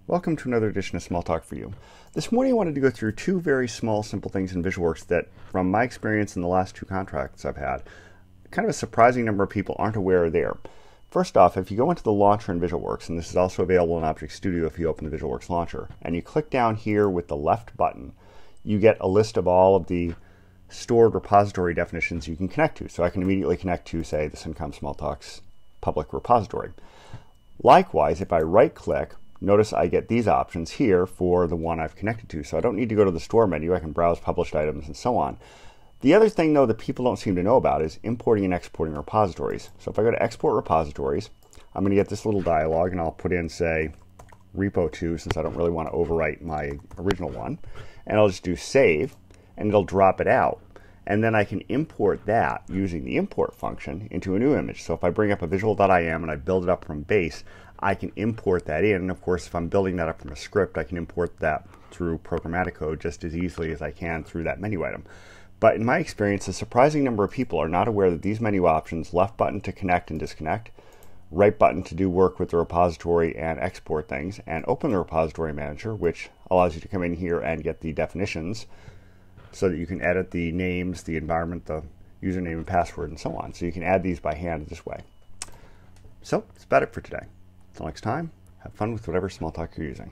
Welcome to another edition of Small Talk for You. This morning I wanted to go through two very small, simple things in VisualWorks that, from my experience in the last two contracts I've had, kind of a surprising number of people aren't aware are there. First off, if you go into the launcher in VisualWorks, and this is also available in Object Studio if you open the VisualWorks launcher, and you click down here with the left button, you get a list of all of the stored repository definitions you can connect to. So I can immediately connect to, say, the Syncom Smalltalk's public repository. Likewise, if I right-click, notice I get these options here for the one I've connected to. So I don't need to go to the store menu. I can browse published items and so on. The other thing, though, that people don't seem to know about is importing and exporting repositories. So if I go to Export Repositories, I'm going to get this little dialog, and I'll put in, say, Repo2, since I don't really want to overwrite my original one. And I'll just do Save, and it'll drop it out. And then I can import that using the import function into a new image. So if I bring up a visual.im and I build it up from base, I can import that in. And of course, if I'm building that up from a script, I can import that through programmatic code just as easily as I can through that menu item. But in my experience, a surprising number of people are not aware that these menu options, left button to connect and disconnect, right button to do work with the repository and export things, and open the repository manager, which allows you to come in here and get the definitions so that you can edit the names, the environment, the username and password, and so on. So you can add these by hand this way. So that's about it for today. Until next time, have fun with whatever Smalltalk you're using.